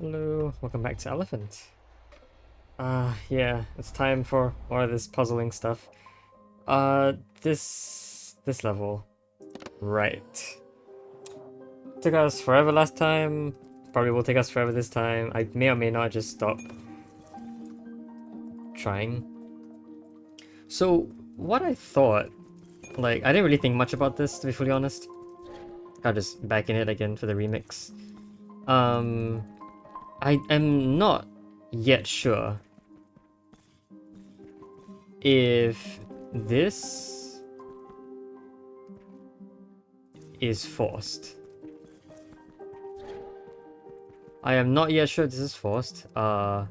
Hello, welcome back to Elephant. Yeah, it's time for more of this puzzling stuff. Uh, this level, right? Took us forever last time. Probably will take us forever this time. I may or may not just stop trying. So what I thought, like, I didn't really think much about this to be fully honest. I'll just back in it again for the remix. Um, I am not yet sure if this is forced. I am not yet sure this is forced. Okay,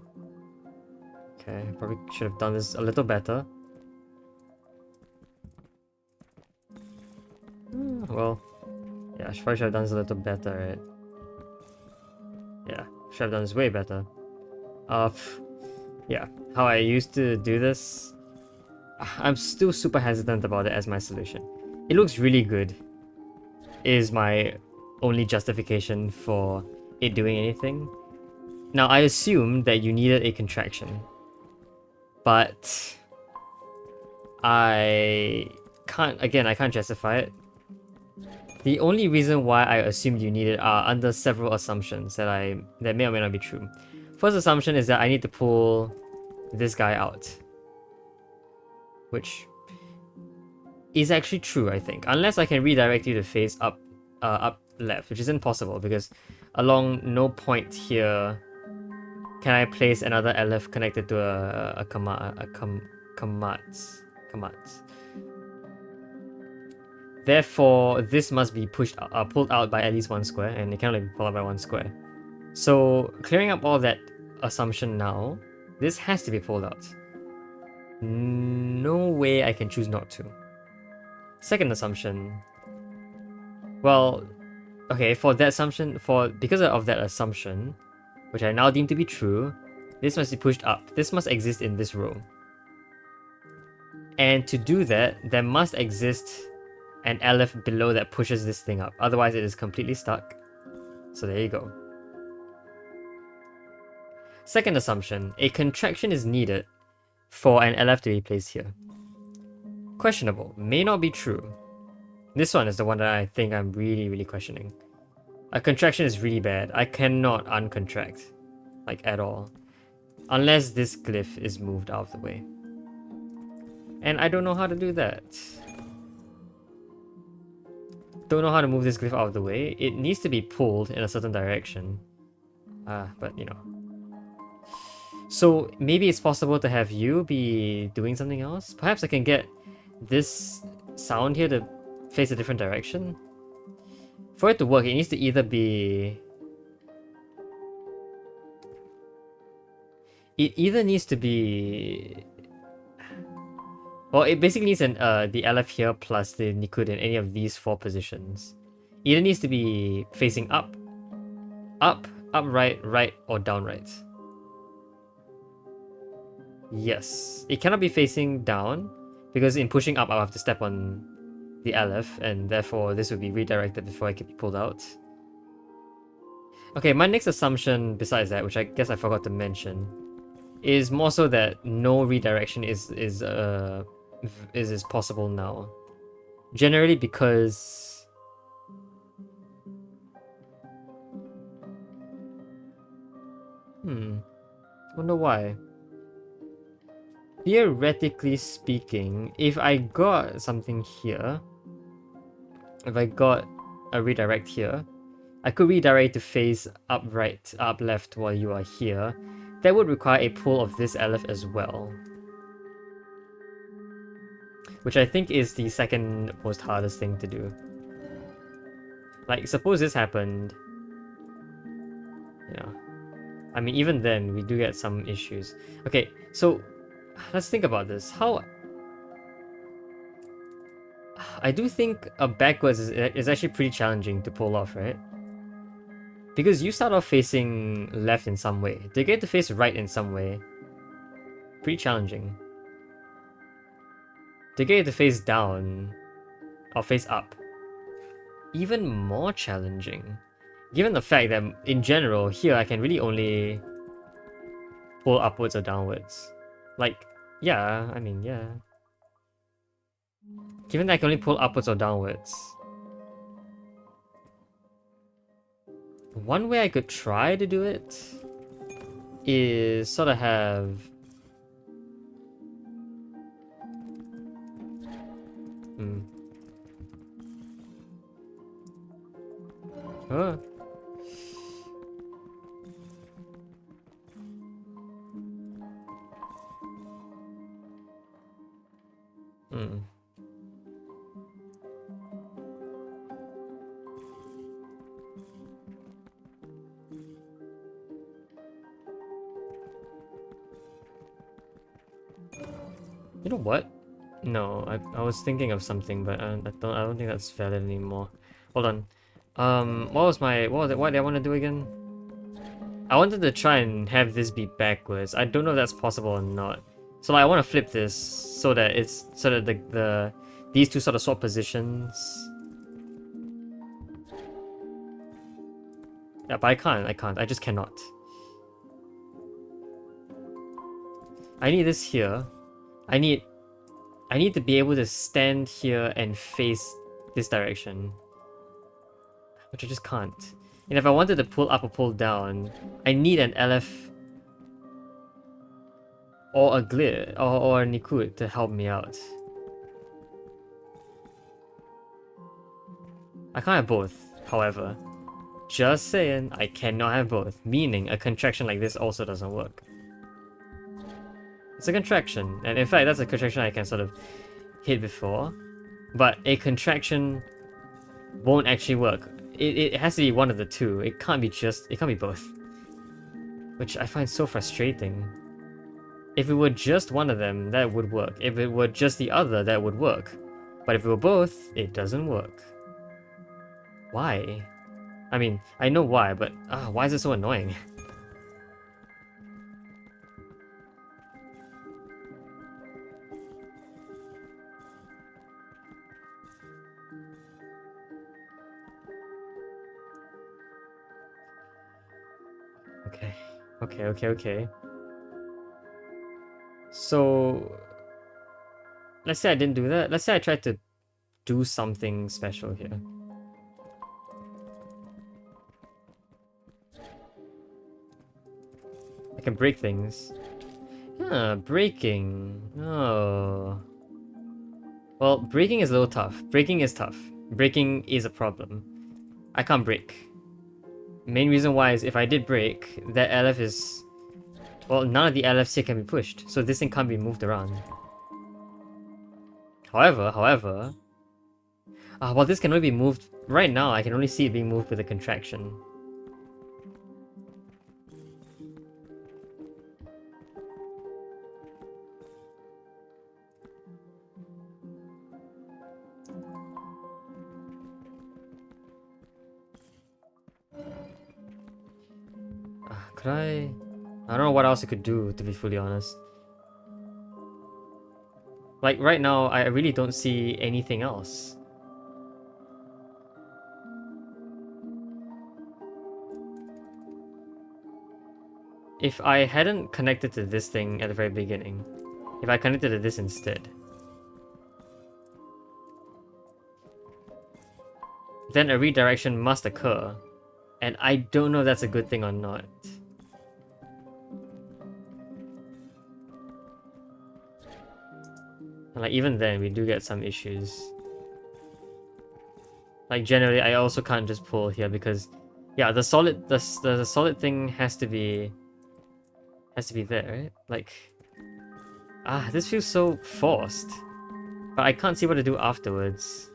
probably should have done this a little better. Well, yeah, I probably should have done this a little better, right? Yeah, should have done this way better. Yeah, how I used to do this, I'm still super hesitant about it as my solution. It looks really good, is my only justification for it doing anything. Now, I assumed that you needed a contraction, but I can't justify it. The only reason why I assumed you need it are under several assumptions that may or may not be true. First assumption is that I need to pull this guy out, which is actually true, I think, unless I can redirect you to face up left, which isn't possible because along no point here can I place another Aleph connected to a Kamats. Therefore, this must be pulled out by at least one square, and it can only be pulled out by one square. So, clearing up all that assumption now, this has to be pulled out. No way I can choose not to. Second assumption. Well, okay, because of that assumption, which I now deem to be true, this must be pushed up. This must exist in this row. And to do that, there must exist an Aleph below that pushes this thing up. Otherwise, it is completely stuck. So there you go. Second assumption, a contraction is needed for an Aleph to be placed here. Questionable, may not be true. This one is the one that I think I'm really, really questioning. A contraction is really bad. I cannot uncontract, like at all. Unless this glyph is moved out of the way. And I don't know how to do that. Don't know how to move this glyph out of the way. It needs to be pulled in a certain direction. But you know. So maybe it's possible to have you be doing something else? Perhaps I can get this sound here to face a different direction? For it to work, it needs to either be... It either needs to be... Well, it basically needs the Aleph here plus the Nikud in any of these four positions. Either needs to be facing up, right, right, or down right. Yes. It cannot be facing down, because in pushing up, I'll have to step on the Aleph, and therefore this would be redirected before I can be pulled out. Okay, my next assumption besides that, which I guess I forgot to mention, is more so that no redirection is possible now. Generally because wonder why. Theoretically speaking, if I got something here, if I got a redirect here, I could redirect to face up right, up left while you are here. That would require a pull of this Aleph as well. Which I think is the second most hardest thing to do. Like, suppose this happened. Yeah. I mean, even then, we do get some issues. Okay, so let's think about this. How... I do think a backwards is actually pretty challenging to pull off, right? Because you start off facing left in some way. To get to face right in some way, pretty challenging. To get it to face down, or face up, even more challenging. Given the fact that in general here I can really only pull upwards or downwards. Like, yeah, I mean, yeah. Given that I can only pull upwards or downwards. One way I could try to do it is sort of have... Huh? You know what? No, I was thinking of something, but I don't think that's valid anymore. Hold on. What did I want to do again? I wanted to try and have this be backwards. I don't know if that's possible or not. So like, I want to flip this so that it's so that these two sort of swap positions. Yeah, but I can't. I just cannot. I need this here. I need to be able to stand here and face this direction. Which I just can't. And if I wanted to pull up or pull down, I need an LF or a Glir or a Nikud to help me out. I can't have both, however. Just saying, I cannot have both, meaning a contraction like this also doesn't work. It's a contraction, and in fact that's a contraction I can sort of hit before, but a contraction won't actually work. It has to be one of the two. It can't be both. Which I find so frustrating. If it were just one of them, that would work. If it were just the other, that would work. But if it were both, it doesn't work. Why? I mean, I know why, but why is it so annoying? Okay. So, let's say I didn't do that. Let's say I tried to do something special here. I can break things. Breaking. Oh. Well, breaking is a little tough. Breaking is tough. Breaking is a problem. I can't break. Main reason why is if I did break, that LF is... Well, none of the LFs here can be pushed, so this thing can't be moved around. However... well, this can only be moved... Right now, I can only see it being moved with a contraction. Could I don't know what else I could do, to be fully honest. Like, right now, I really don't see anything else. If I hadn't connected to this thing at the very beginning, if I connected to this instead, then a redirection must occur, and I don't know if that's a good thing or not. Like, even then, we do get some issues. Like, generally, I also can't just pull here because, yeah, the solid thing has to be there, right? Like, this feels so forced, but I can't see what to do afterwards.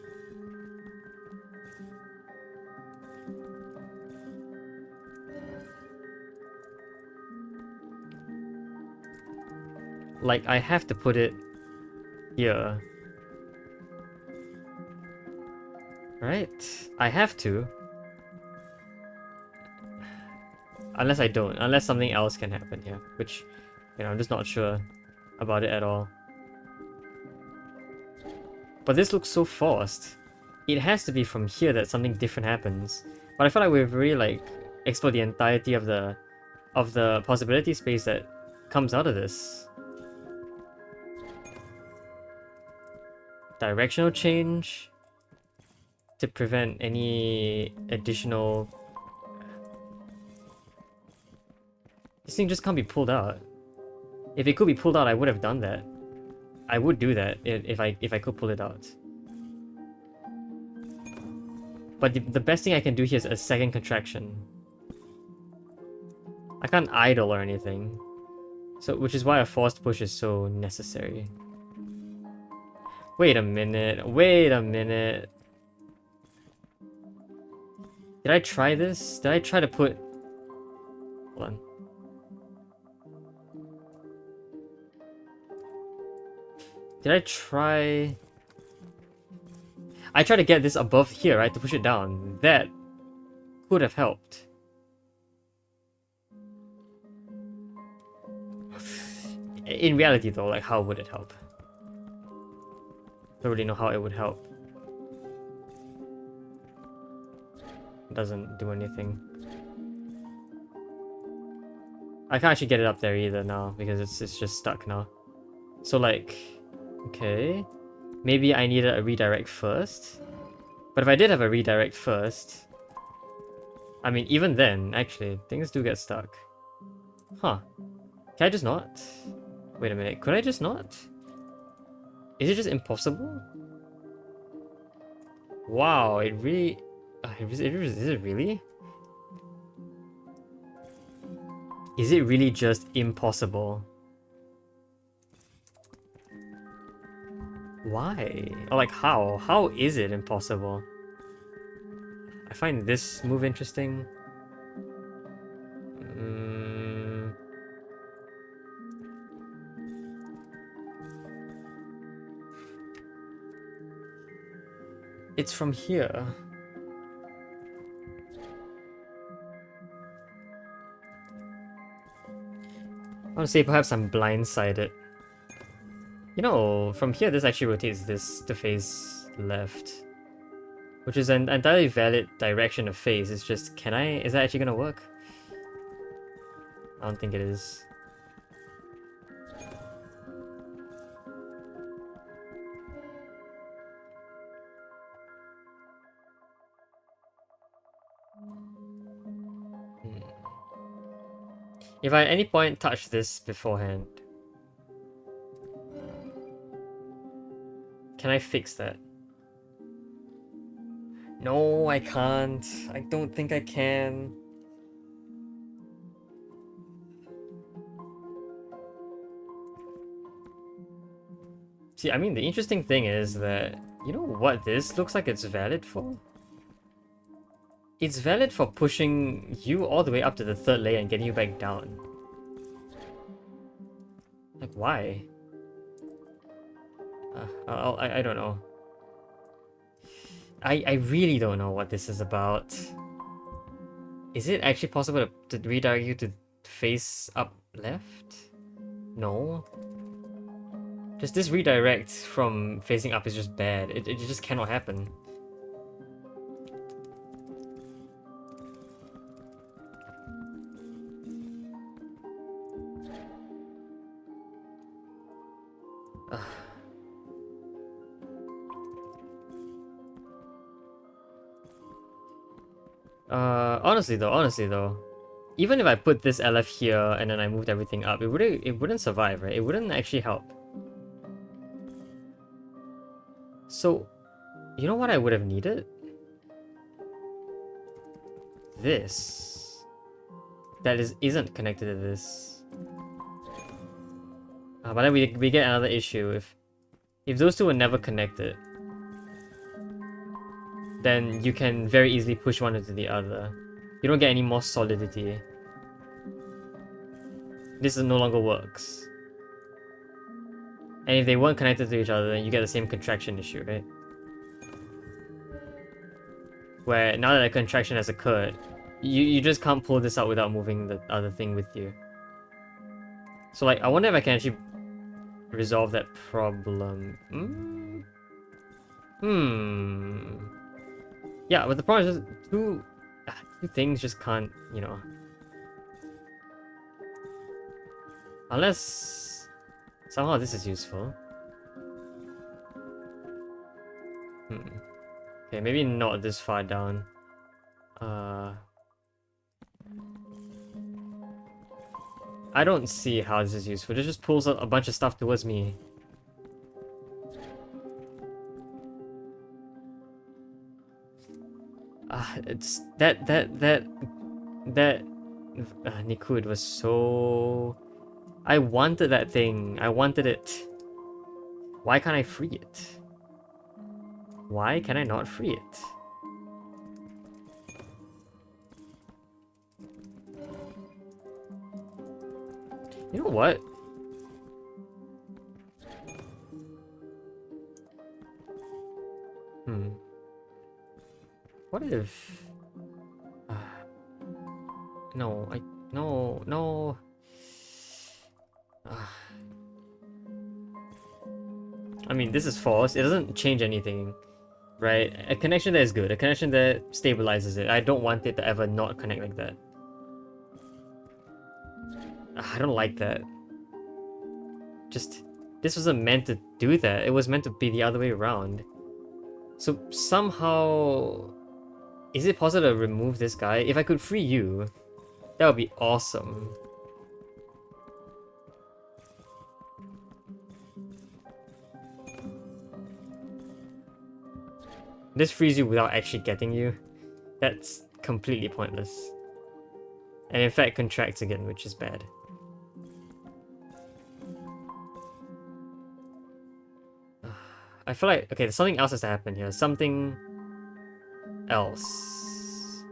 Like, I have to put it here. Right? I have to. Unless I don't. Unless something else can happen here. Which, I'm just not sure about it at all. But this looks so forced. It has to be from here that something different happens. But I feel like we've really like explored the entirety of the possibility space that comes out of this. Directional change to prevent any additional... This thing just can't be pulled out. If it could be pulled out, I would have done that. I would do that if I could pull it out. But the best thing I can do here is a second contraction. I can't idle or anything. So, which is why a forced push is so necessary. Wait a minute. Wait a minute. Did I try this? Did I try to put... Hold on. Did I try... I tried to get this above here, right? To push it down. That could have helped. In reality though, like how would it help? Don't really know how it would help. It doesn't do anything. I can't actually get it up there either now because it's just stuck now. So like, okay, maybe I needed a redirect first. But if I did have a redirect first, I mean even then, actually, things do get stuck. Huh? Can I just not? Wait a minute, could I just not? Is it just impossible? Wow, it really... is it really? Is it really just impossible? Why? Or like how? How is it impossible? I find this move interesting. It's from here. I want to say perhaps I'm blindsided. You know, from here this actually rotates this to face left. Which is an entirely valid direction of face. It's just, is that actually gonna work? I don't think it is. If I at any point touch this beforehand, can I fix that? No, I can't. I don't think I can. See, I mean, the interesting thing is that, you know what this looks like it's valid for? It's valid for pushing you all the way up to the third layer and getting you back down. Like, why? I don't know. I really don't know what this is about. Is it actually possible to redirect you to face up left? No. Just this redirect from facing up is just bad. It just cannot happen. Honestly though, even if I put this LF here and then I moved everything up, it wouldn't survive, right? It wouldn't actually help. So, you know what I would have needed? This. That isn't connected to this. But then we get another issue. If those two were never connected, then you can very easily push one into the other. You don't get any more solidity. This no longer works. And if they weren't connected to each other, then you get the same contraction issue, right? Where now that a contraction has occurred, you just can't pull this out without moving the other thing with you. So like, I wonder if I can actually resolve that problem. Yeah, but the problem is just Two things just can't, you know. Unless somehow this is useful. Okay, maybe not this far down. I don't see how this is useful. It just pulls a bunch of stuff towards me. It's that Nikud was so... I wanted that thing. I wanted it. Why can't I free it? Why can I not free it? You know what? What if... no, no. I mean, this is false. It doesn't change anything, right? A connection there is good. A connection there stabilizes it. I don't want it to ever not connect like that. I don't like that. Just, this wasn't meant to do that. It was meant to be the other way around. So somehow, is it possible to remove this guy? If I could free you, that would be awesome. This frees you without actually getting you. That's completely pointless. And in fact contracts again, which is bad. I feel like, okay, something else has to happen here. Something else.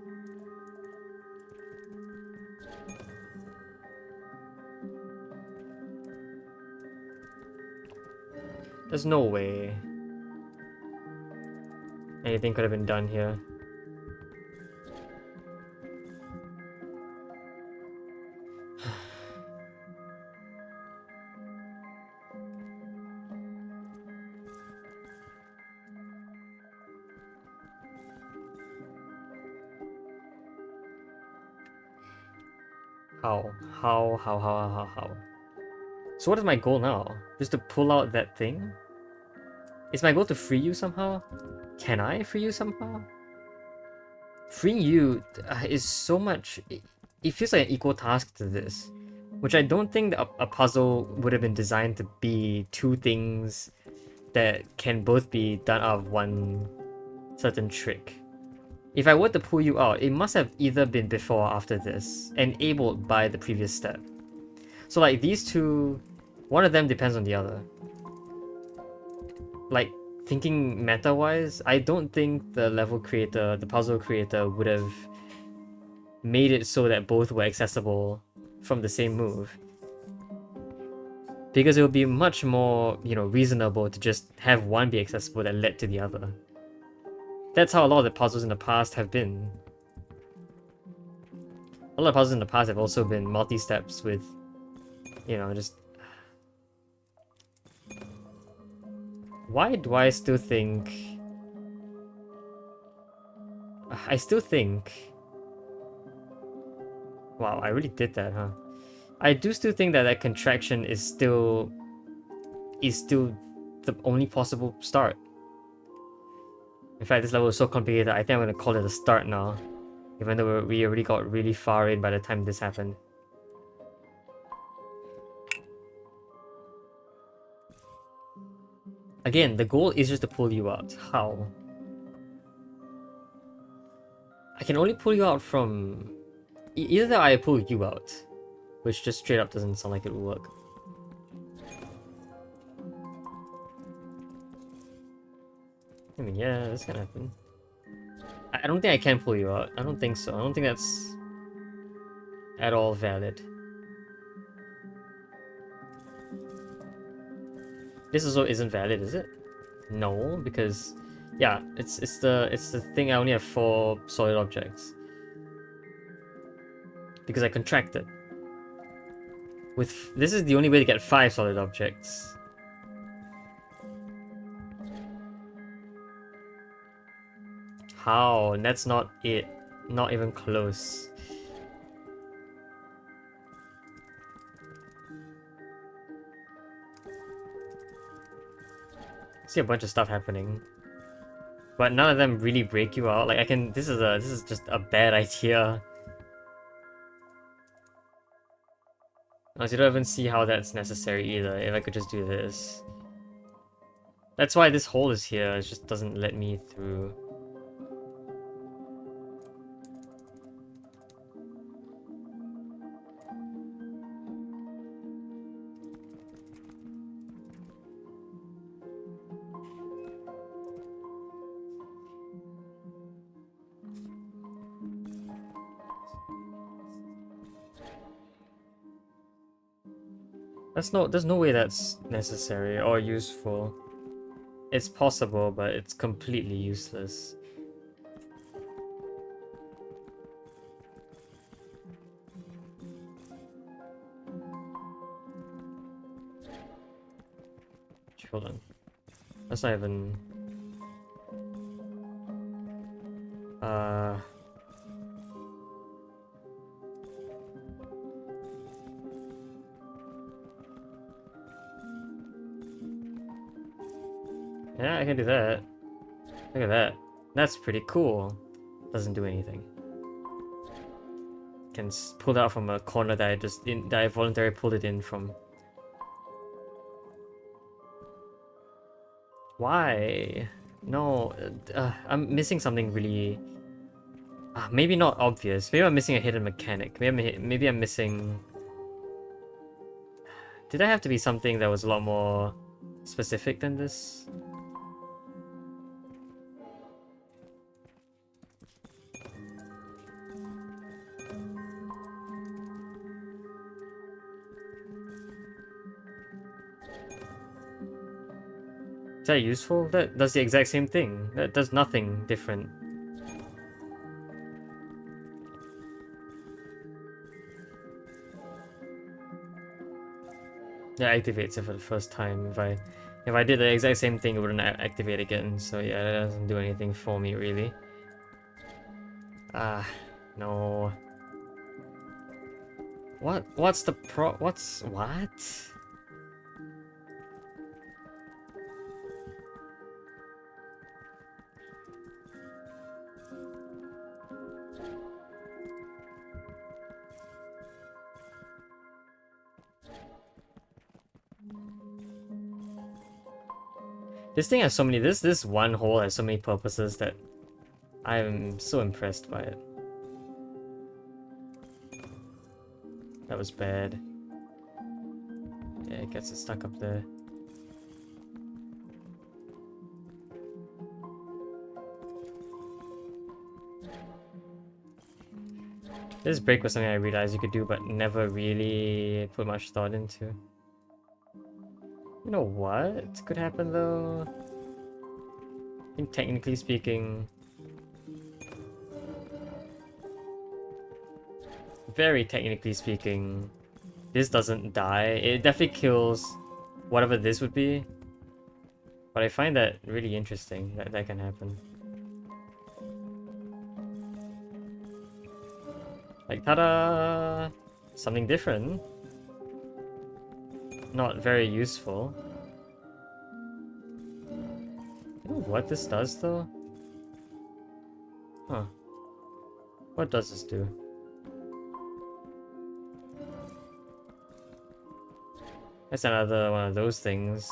There's no way anything could have been done here. How? So what is my goal now? Just to pull out that thing? Is my goal to free you somehow? Can I free you somehow? Freeing you is so much... It feels like an equal task to this. Which I don't think a puzzle would have been designed to be two things that can both be done out of one certain trick. If I were to pull you out, it must have either been before or after this, enabled by the previous step. So like these two, one of them depends on the other. Like, thinking meta-wise, I don't think the level creator, the puzzle creator, would have made it so that both were accessible from the same move. Because it would be much more, you know, reasonable to just have one be accessible that led to the other. That's how a lot of the puzzles in the past have been. A lot of puzzles in the past have also been multi-steps with, you know, just... Why do I still think... I still think... Wow, I really did that, huh? I do still think that that contraction is still the only possible start. In fact, this level is so complicated, I think I'm gonna call it a start now. Even though we already got really far in by the time this happened. Again, the goal is just to pull you out. How? I can only pull you out from... Either I pull you out, which just straight up doesn't sound like it will work. I mean, yeah, this can happen. I don't think I can pull you out. I don't think so. I don't think that's at all valid. This also isn't valid, is it? No, because yeah, it's the thing. I only have 4 solid objects because I contracted. With this is the only way to get 5 solid objects. How? And that's not it. Not even close. See a bunch of stuff happening, but none of them really break you out. Like I can. This is just a bad idea. Honestly, you don't even see how that's necessary either. If I could just do this. That's why this hole is here. It just doesn't let me through. There's no way that's necessary or useful. It's possible, but it's completely useless. Hold on. That's not even... Yeah, I can do that. Look at that. That's pretty cool. Doesn't do anything. Can pull it out from a corner that I voluntarily pulled it in from. Why? No, I'm missing something really... maybe not obvious. Maybe I'm missing a hidden mechanic. Maybe I'm missing... Did I have to be something that was a lot more specific than this? Is that useful? That does the exact same thing. That does nothing different. Yeah, activates it for the first time. If I did the exact same thing, it wouldn't activate again. So yeah, that doesn't do anything for me really. No. What's the what? This thing has so many, this one hole has so many purposes that I'm so impressed by it. That was bad. Yeah, it gets it stuck up there. This break was something I realized you could do, but never really put much thought into. You know what could happen though? I think technically speaking... Very technically speaking, this doesn't die. It definitely kills whatever this would be. But I find that really interesting, that can happen. Like, ta-da! Something different. Not very useful. You know what this does, though? Huh. What does this do? That's another one of those things.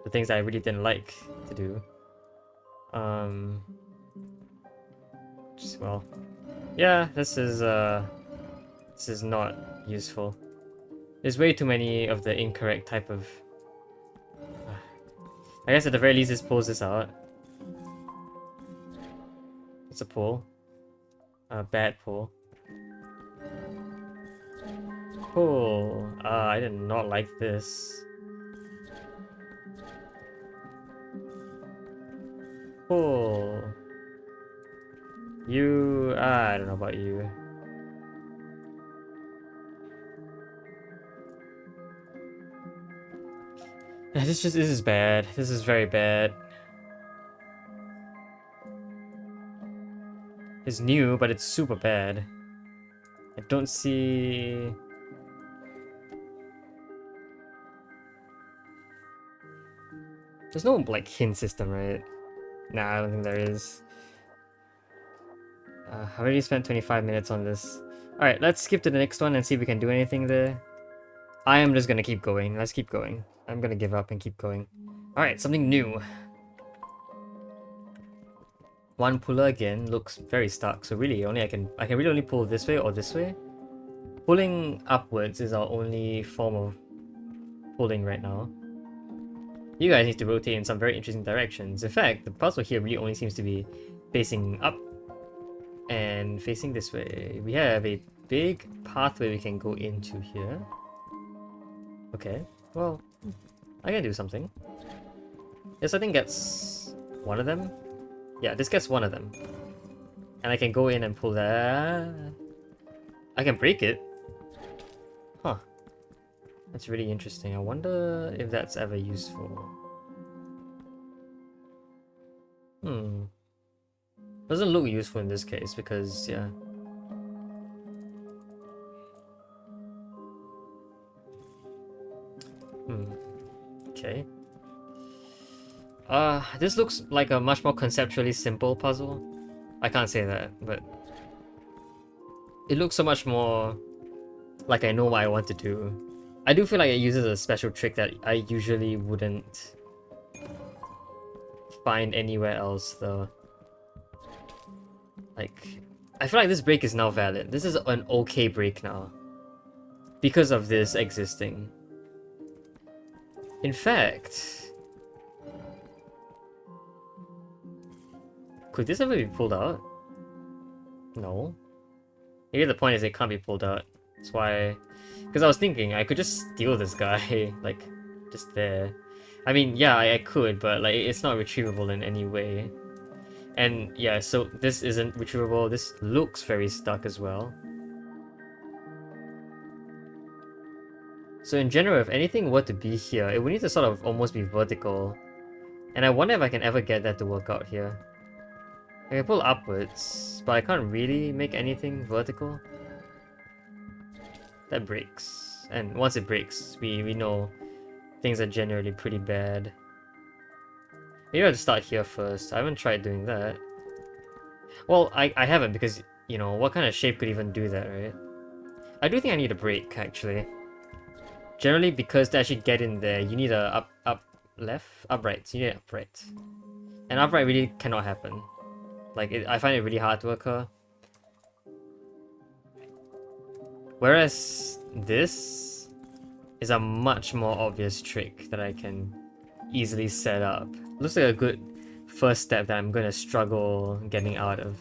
The things I really didn't like to do. Well... Yeah, this is not useful. There's way too many of the incorrect type of... I guess at the very least this pulls this out. It's a pull. A bad pull. Pull. I did not like this. Pull. You... I don't know about you. This is bad. This is very bad. is new, but it's super bad. I don't see... There's no, like, hint system, right? Nah, I don't think there is. I already spent 25 minutes on this. Alright, let's skip to the next one and see if we can do anything there. I am just gonna keep going. Let's keep going. I'm gonna give up and keep going. Alright, something new. One puller again looks very stuck, so really I can really only pull this way or this way. Pulling upwards is our only form of pulling right now. You guys need to rotate in some very interesting directions. In fact, the puzzle here really only seems to be facing up and facing this way. We have a big pathway we can go into here. Okay, well, I can do something. This I think gets one of them. Yeah, this gets one of them. And I can go in and pull that. I can break it. Huh. That's really interesting. I wonder if that's ever useful. Doesn't look useful in this case because, yeah. Okay. This looks like a much more conceptually simple puzzle. I can't say that, but it looks so much more like I know what I want to do. I do feel like it uses a special trick that I usually wouldn't find anywhere else though. Like, I feel like this break is now valid. This is an okay break now. Because of this existing. In fact... Could this ever be pulled out? No. Maybe the point is it can't be pulled out. That's why... Because I was thinking, I could just steal this guy, like, just there. I mean, yeah, I could, but like, it's not retrievable in any way. And yeah, so this isn't retrievable. This looks very stuck as well. So in general, if anything were to be here, it would need to sort of almost be vertical. And I wonder if I can ever get that to work out here. I can pull upwards, but I can't really make anything vertical. That breaks. And once it breaks, we know things are generally pretty bad. Maybe I have to start here first. I haven't tried doing that. Well, I haven't because, you know, what kind of shape could even do that, right? I do think I need a break, actually. Generally, because to actually get in there, you need a upright. You need an upright. And upright really cannot happen. Like, I find it really hard to occur. Whereas this is a much more obvious trick that I can easily set up. Looks like a good first step that I'm gonna struggle getting out of.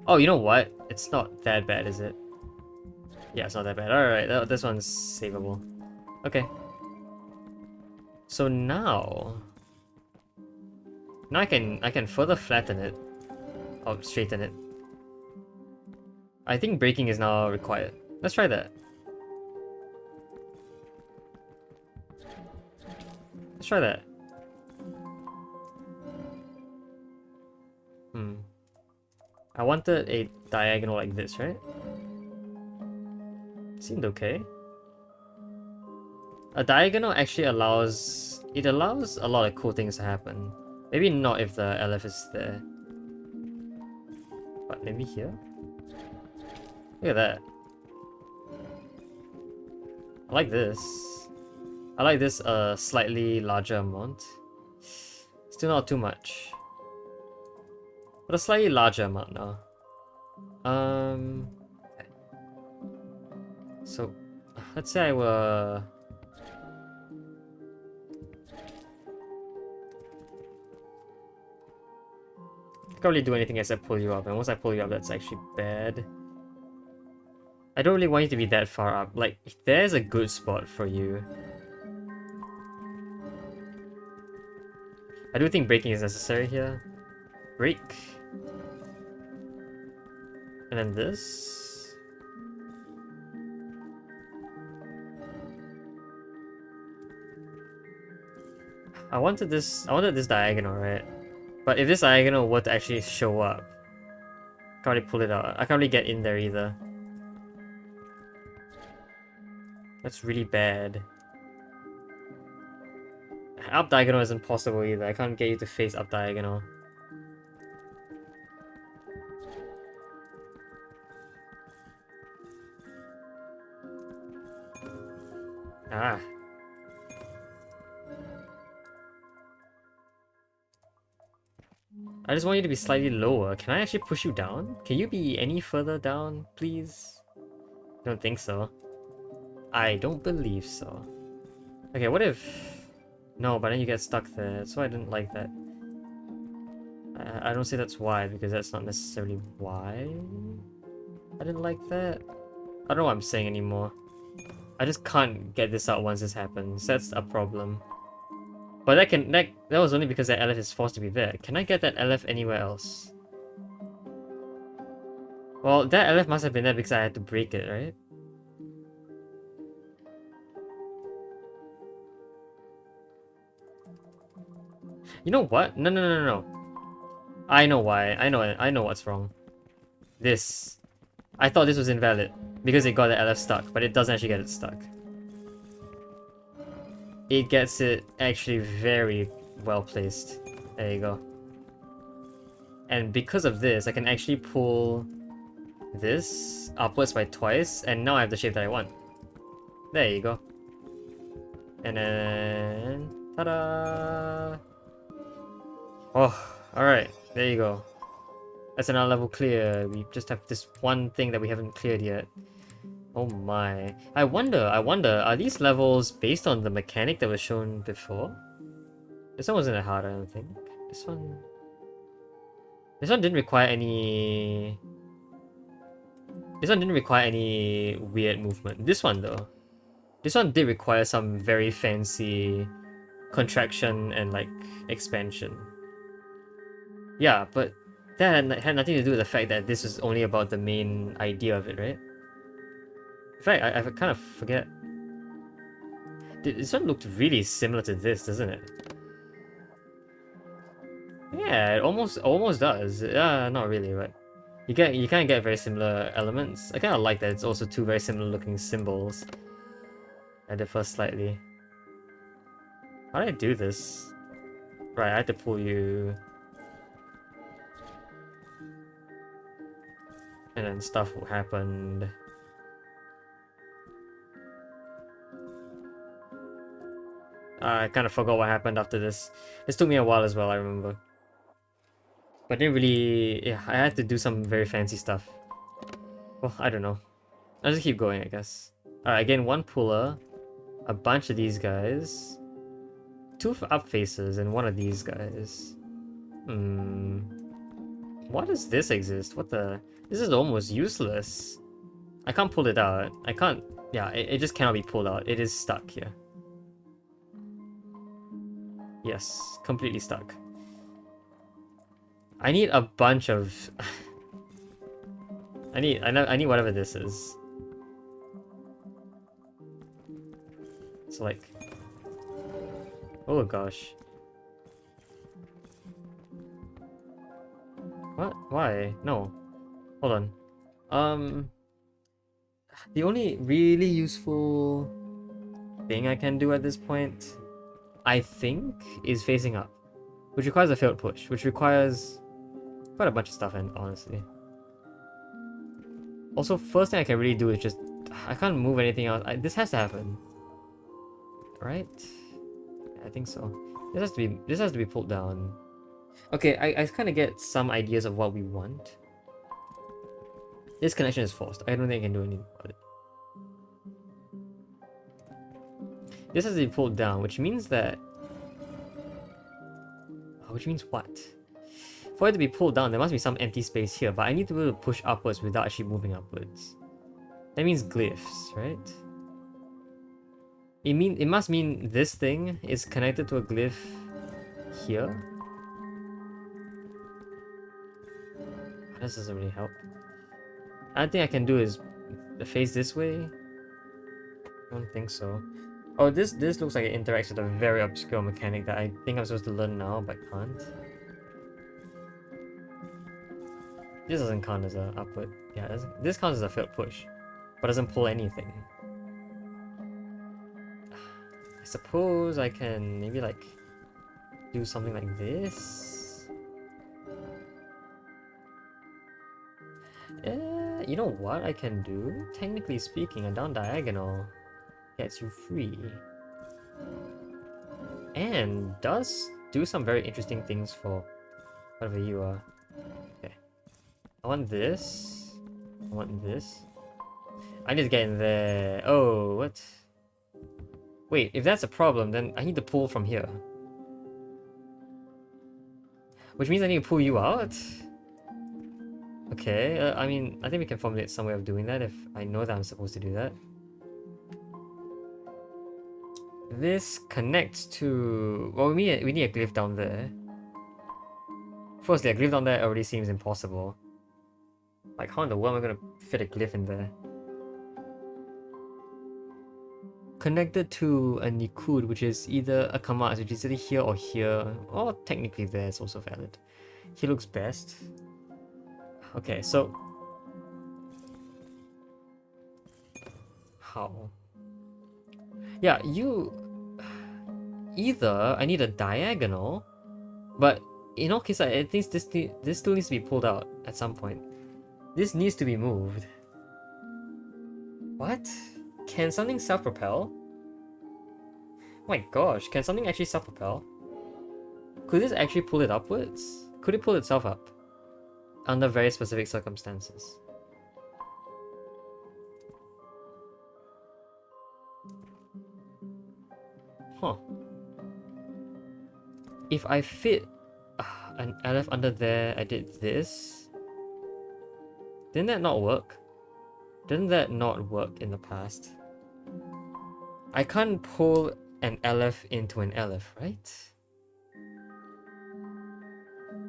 Oh, you know what? It's not that bad, is it? Yeah, it's not that bad. Alright, this one's savable. Okay. So now I can further flatten it. Oh, straighten it. I think braking is now required. Let's try that. Let's try that. I wanted a diagonal like this, right? Seemed okay. A diagonal actually allows a lot of cool things to happen. Maybe not if the LF is there. But maybe here? Look at that. I like this. I like this slightly larger amount. Still not too much. But a slightly larger amount now. Okay. So let's say I were I can't really do anything except pull you up, and once I pull you up, that's actually bad. I don't really want you to be that far up. Like, there's a good spot for you. I do think braking is necessary here. Brake. And then this. I wanted this diagonal, right? But if this diagonal were to actually show up, Can't really pull it out. I can't really get in there either. That's really bad. Up diagonal isn't possible either. I can't get you to face up diagonal. Ah. I just want you to be slightly lower. Can I actually push you down? Can you be any further down, please? I don't think so. I don't believe so. Okay, what if... No, but then you get stuck there, so I didn't like that. I don't say that's why, because that's not necessarily why I didn't like that. I don't know what I'm saying anymore. I just can't get this out once this happens. That's a problem. But that was only because that LF is forced to be there. Can I get that LF anywhere else? Well, that LF must have been there because I had to break it, right? You know what? No. I know why. I know what's wrong. This. I thought this was invalid because it got the LF stuck, but it doesn't actually get it stuck. It gets it actually very well placed. There you go. And because of this, I can actually pull this upwards by twice, and now I have the shape that I want. There you go. And then... ta-da! Oh, alright. There you go. That's another level clear. We just have this one thing that we haven't cleared yet. Oh my. I wonder, are these levels based on the mechanic that was shown before? This one wasn't that hard, I don't think. This one didn't require any... This one didn't require any weird movement. This one though. This one did require some very fancy contraction and like expansion. Yeah, but that had nothing to do with the fact that this was only about the main idea of it, right? In fact, I kind of forget. This one looked really similar to this, doesn't it? Yeah, it almost does. Not really, but you kind of get very similar elements. I kind of like that it's also two very similar looking symbols. I differ slightly. How did I do this? Right, I had to pull you. And then stuff happened. I kind of forgot what happened after this. This took me a while as well, I remember. But didn't really... Yeah, I had to do some very fancy stuff. Well, I don't know. I'll just keep going, I guess. Alright, again, one puller. A bunch of these guys. Two up faces and one of these guys. Why does this exist? What the... This is almost useless. I can't pull it out. I can't... Yeah, it just cannot be pulled out. It is stuck here. Yes, completely stuck. I need a bunch of... I need whatever this is. So like... Oh gosh. What? Why? No. Hold on. The only really useful thing I can do at this point, I think, is facing up. Which requires a failed push, which requires quite a bunch of stuff, and honestly. Also, first thing I can really do is just... I can't move anything else. This has to happen. Right? I think so. This has to be pulled down. Okay, I kind of get some ideas of what we want. This connection is forced. I don't think I can do anything about it. This has to be pulled down, which means that... Which means what? For it to be pulled down, there must be some empty space here, but I need to be able to push upwards without actually moving upwards. That means glyphs, right? It must mean this thing is connected to a glyph here. This doesn't really help. Another thing I can do is face this way. I don't think so. Oh, this looks like it interacts with a very obscure mechanic that I think I'm supposed to learn now, but can't. This doesn't count as a upward. Yeah, this counts as a failed push, but doesn't pull anything. I suppose I can maybe like do something like this. You know what I can do? Technically speaking, a down diagonal gets you free. And does do some very interesting things for whatever you are. Okay. I want this. I want this. I need to get in there. Oh, what? Wait, if that's a problem, then I need to pull from here. Which means I need to pull you out? Okay, I mean, I think we can formulate some way of doing that if I know that I'm supposed to do that. This connects to... Well, we need a glyph down there. Firstly, a glyph down there already seems impossible. Like, how in the world am I gonna fit a glyph in there? Connected to a Nikud, which is either a Kamas, which is either here or here, or technically there is also valid. Here looks best. Okay, so... How? Yeah, you... Either I need a diagonal, but in all cases, I think this still needs to be pulled out at some point. This needs to be moved. What? Can something self-propel? Oh my gosh, can something actually self-propel? Could this actually pull it upwards? Could it pull itself up? Under very specific circumstances. Huh. If I fit an Aleph under there, I did this. Didn't that not work? Didn't that not work in the past? I can't pull an Aleph into an Aleph, right?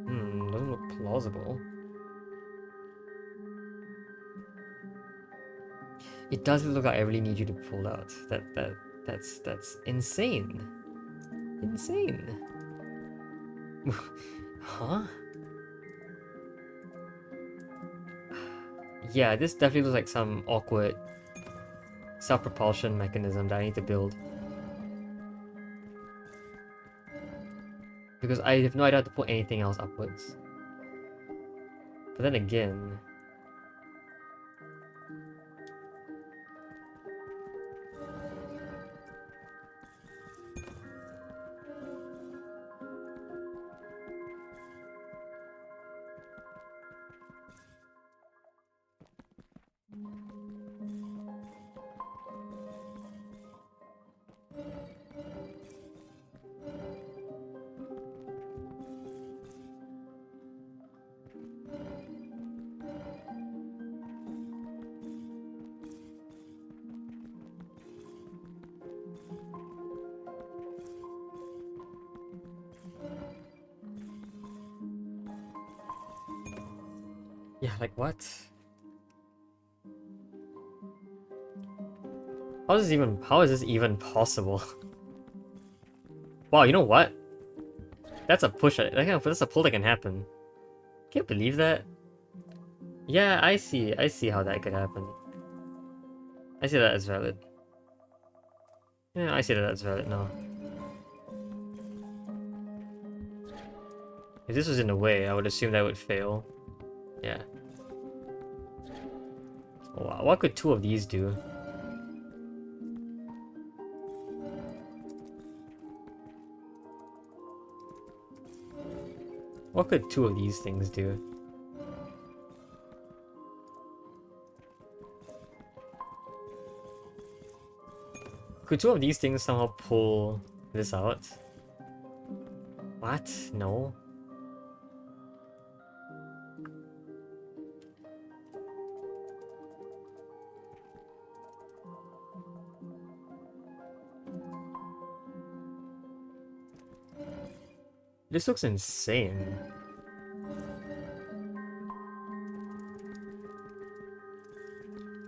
Doesn't look plausible. It does look like I really need you to pull out. That's insane. Insane. Huh? Yeah, this definitely looks like some awkward self-propulsion mechanism that I need to build. Because I have no idea how to pull anything else upwards. But then again... Yeah, like what? How is this even possible? Wow, you know what? That's a push. That's a pull that can happen. Can't believe that. Yeah, I see how that could happen. I see that as valid. Yeah, I see that as valid now. If this was in the way, I would assume that would fail. Yeah. Wow, what could two of these do? What could two of these things do? Could two of these things somehow pull this out? What? No. This looks insane.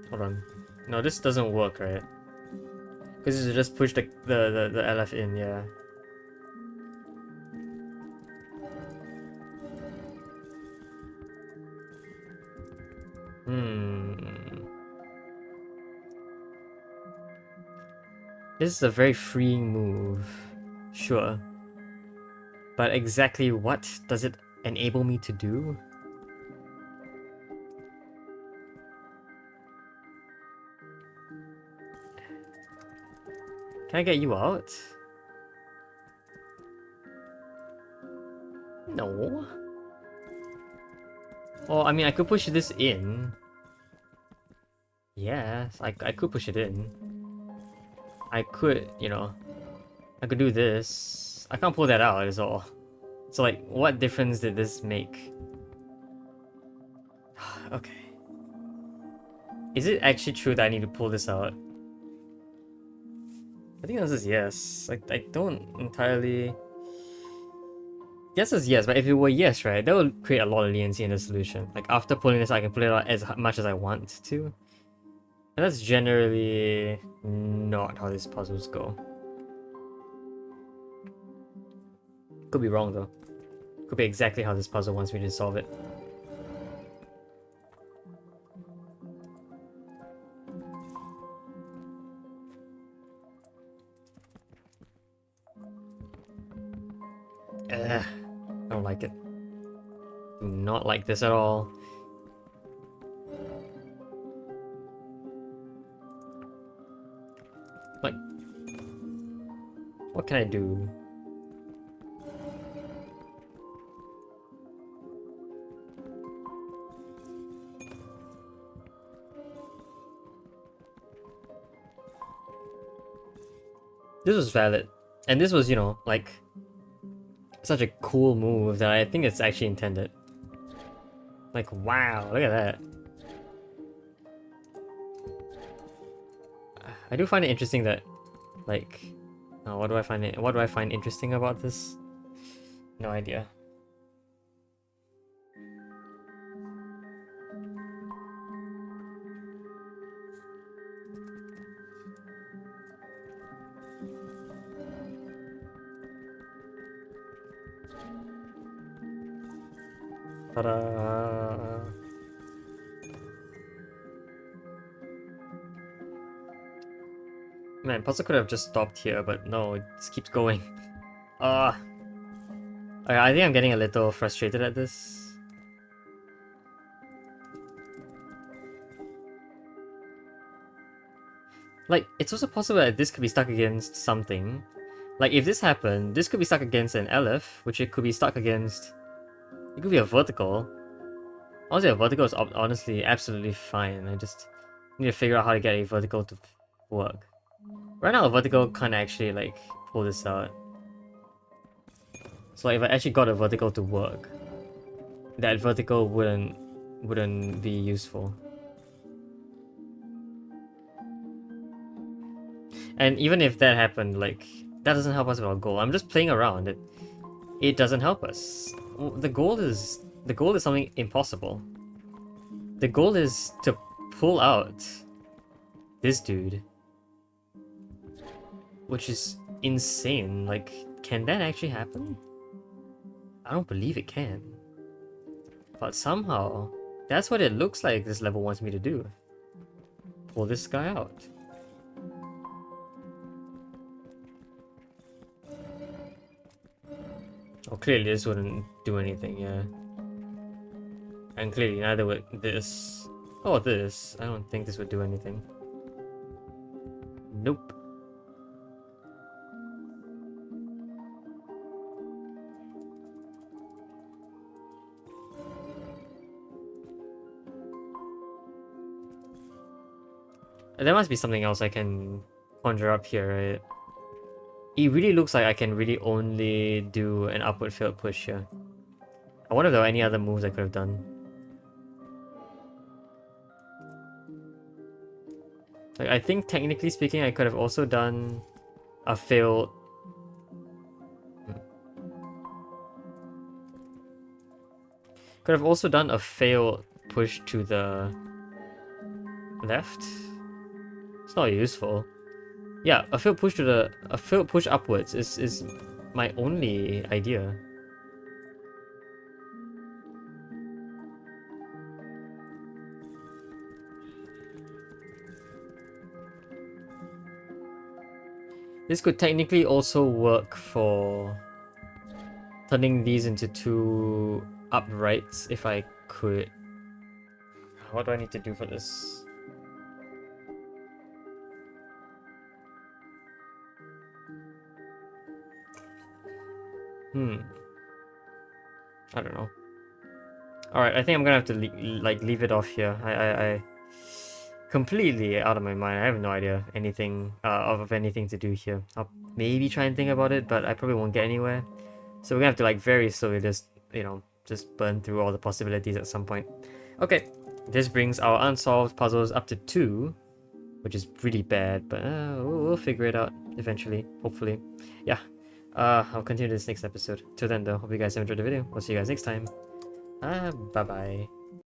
Hold on. No, this doesn't work, right? Because you just push the LF in, yeah. This is a very freeing move. Sure. But exactly what does it enable me to do? Can I get you out? No. Well, I mean, I could push this in. Yes, I could push it in. I could, you know, I could do this. I can't pull that out is all. So like, what difference did this make? Okay. Is it actually true that I need to pull this out? I think the answer is yes. I don't entirely... The answer is yes, but if it were yes, right, that would create a lot of leniency in the solution. Like, after pulling this out, I can pull it out as much as I want to. And that's generally not how these puzzles go. Could be wrong, though. Could be exactly how this puzzle wants me to solve it. I don't like it. Do not like this at all. Like, what can I do? This was valid. And this was, you know, like, such a cool move that I think it's actually intended. Like, wow, look at that. I do find it interesting that, like, what do I find interesting about this? No idea. Ta-da! Man, puzzle could have just stopped here, but no, it just keeps going. Ah. Okay, I think I'm getting a little frustrated at this. Like, it's also possible that this could be stuck against something. Like, if this happened, this could be stuck against an Aleph, which it could be stuck against... It could be a vertical. Honestly, a vertical is honestly absolutely fine. I just need to figure out how to get a vertical to work. Right now, a vertical can't actually, like, pull this out. So like, if I actually got a vertical to work, that vertical wouldn't be useful. And even if that happened, like, that doesn't help us with our goal. I'm just playing around. It doesn't help us. The goal is something impossible. The goal is to pull out this dude, which is insane. Like, can that actually happen? I don't believe it can. But somehow, that's what it looks like this level wants me to do. Pull this guy out. Oh, clearly this wouldn't do anything, yeah. And clearly neither would this. Oh, this. I don't think this would do anything. Nope. There must be something else I can conjure up here, right? It really looks like I can really only do an upward failed push here. I wonder if there are any other moves I could have done. Like, I think technically speaking, I could have also done a failed... Could have also done a failed push to the left. It's not useful. Yeah, a failed push upwards is my only idea. This could technically also work for turning these into two uprights if I could. What do I need to do for this? I don't know. Alright, I think I'm gonna have to leave it off here. I completely out of my mind. I have no idea anything of anything to do here. I'll maybe try and think about it, but I probably won't get anywhere. So we're gonna have to like very slowly just, you know, just burn through all the possibilities at some point. Okay, this brings our unsolved puzzles up to 2, which is pretty bad, but we'll figure it out eventually, hopefully. Yeah, I'll continue this next episode. Till then though, hope you guys have enjoyed the video. We'll see you guys next time. Bye bye.